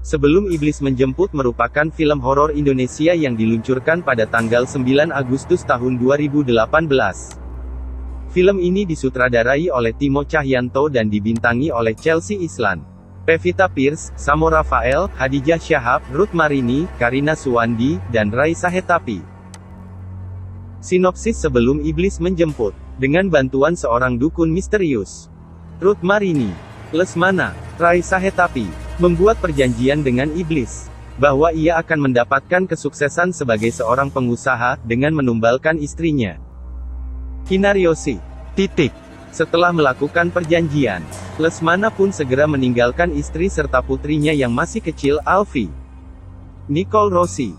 Sebelum Iblis Menjemput merupakan film horor Indonesia yang diluncurkan pada tanggal 9 Agustus tahun 2018. Film ini disutradarai oleh Timo Cahyanto dan dibintangi oleh Chelsea Islan, Pevita Pierce, Samo Rafael, Hadijah Syahab, Ruth Marini, Karina Suwandi, dan Raisa Hetapi. Sinopsis sebelum Iblis Menjemput, dengan bantuan seorang dukun misterius, Ruth Marini, Lesmana, Raisa Hetapi, membuat perjanjian dengan iblis, bahwa ia akan mendapatkan kesuksesan sebagai seorang pengusaha, dengan menumbalkan istrinya, Kinaryosi. Setelah melakukan perjanjian, Lesmana pun segera meninggalkan istri serta putrinya yang masih kecil, Alfie. Nicole Rossi.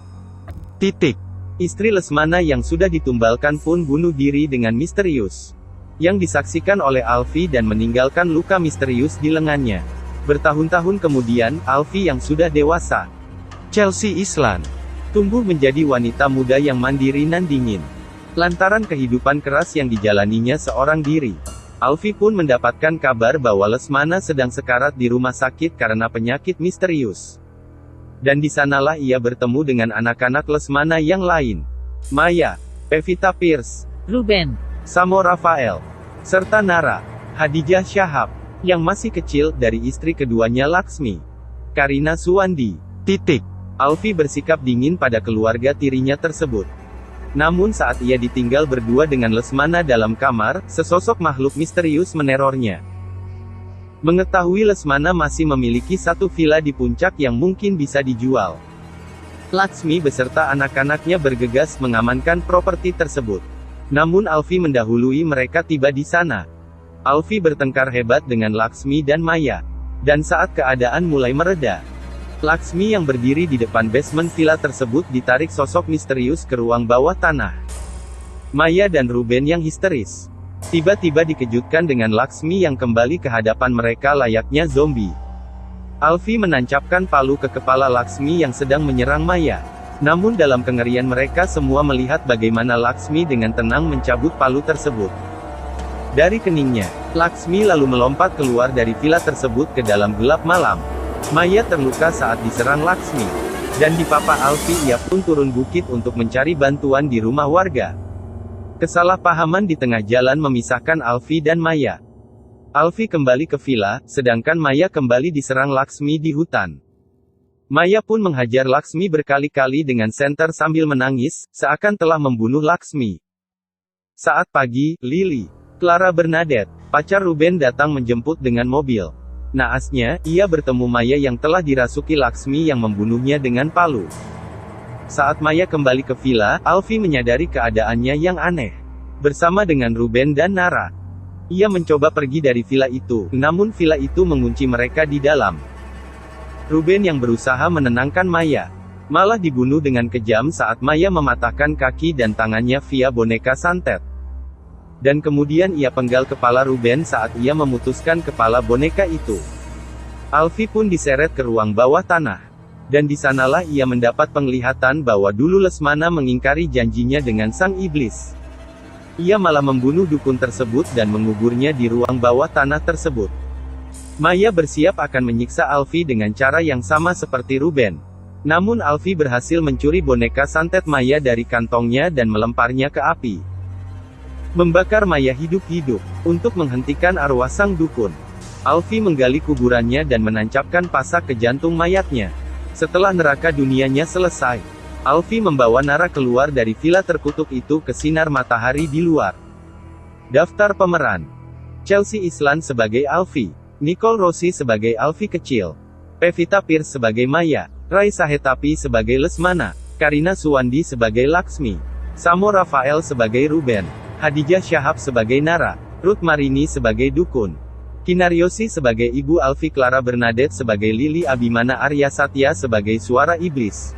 Istri Lesmana yang sudah ditumbalkan pun bunuh diri dengan misterius, yang disaksikan oleh Alfie dan meninggalkan luka misterius di lengannya. Bertahun-tahun kemudian, Alfie yang sudah dewasa, Chelsea Islan, tumbuh menjadi wanita muda yang mandiri dan dingin. Lantaran kehidupan keras yang dijalaninya seorang diri, Alfie pun mendapatkan kabar bahwa Lesmana sedang sekarat di rumah sakit karena penyakit misterius. Dan di sanalah ia bertemu dengan anak-anak Lesmana yang lain, Maya, Pevita Pierce, Ruben, Samo Rafael, serta Nara, Hadijah Syahab, yang masih kecil, dari istri keduanya Laksmi, Karina Suwandi. Alfie bersikap dingin pada keluarga tirinya tersebut. Namun saat ia ditinggal berdua dengan Lesmana dalam kamar, sesosok makhluk misterius menerornya. Mengetahui Lesmana masih memiliki satu villa di puncak yang mungkin bisa dijual, Laksmi beserta anak-anaknya bergegas mengamankan properti tersebut. Namun Alfie mendahului mereka tiba di sana. Alfie bertengkar hebat dengan Laksmi dan Maya. Dan saat keadaan mulai mereda, Laksmi yang berdiri di depan basement villa tersebut ditarik sosok misterius ke ruang bawah tanah. Maya dan Ruben yang histeris, tiba-tiba dikejutkan dengan Laksmi yang kembali ke hadapan mereka layaknya zombie. Alfie menancapkan palu ke kepala Laksmi yang sedang menyerang Maya. Namun dalam kengerian mereka semua melihat bagaimana Laksmi dengan tenang mencabut palu tersebut dari keningnya. Laksmi lalu melompat keluar dari villa tersebut ke dalam gelap malam. Maya terluka saat diserang Laksmi, dan di papa Alfie ia pun turun bukit untuk mencari bantuan di rumah warga. Kesalahpahaman di tengah jalan memisahkan Alfie dan Maya. Alfie kembali ke villa, sedangkan Maya kembali diserang Laksmi di hutan. Maya pun menghajar Laksmi berkali-kali dengan senter sambil menangis, seakan telah membunuh Laksmi. Saat pagi, Lily, Clara Bernadette, pacar Ruben datang menjemput dengan mobil. Naasnya, ia bertemu Maya yang telah dirasuki Laksmi yang membunuhnya dengan palu. Saat Maya kembali ke villa, Alfie menyadari keadaannya yang aneh. Bersama dengan Ruben dan Nara, ia mencoba pergi dari villa itu, namun villa itu mengunci mereka di dalam. Ruben yang berusaha menenangkan Maya, malah dibunuh dengan kejam saat Maya mematahkan kaki dan tangannya via boneka santet. Dan kemudian ia penggal kepala Ruben saat ia memutuskan kepala boneka itu. Alfie pun diseret ke ruang bawah tanah. Dan di sanalah ia mendapat penglihatan bahwa dulu Lesmana mengingkari janjinya dengan sang iblis. Ia malah membunuh dukun tersebut dan menguburnya di ruang bawah tanah tersebut. Maya bersiap akan menyiksa Alfie dengan cara yang sama seperti Ruben. Namun Alfie berhasil mencuri boneka santet Maya dari kantongnya dan melemparnya ke api, membakar Maya hidup-hidup. Untuk menghentikan arwah sang dukun, Alfie menggali kuburannya dan menancapkan pasak ke jantung mayatnya. Setelah neraka dunianya selesai, Alfie membawa Nara keluar dari villa terkutuk itu ke sinar matahari di luar. Daftar pemeran: Chelsea Islan sebagai Alfie, Nicole Rossi sebagai Alfie kecil, Pevita Pierce sebagai Maya, Raisa Hetapi sebagai Lesmana, Karina Suwandi sebagai Laksmi, Samo Rafael sebagai Ruben, Hadijah Syahab sebagai Nara, Ruth Marini sebagai dukun, Kinaryosi sebagai ibu Alfie, Clara Bernadette sebagai Lily, Abimana Arya Satya sebagai suara iblis.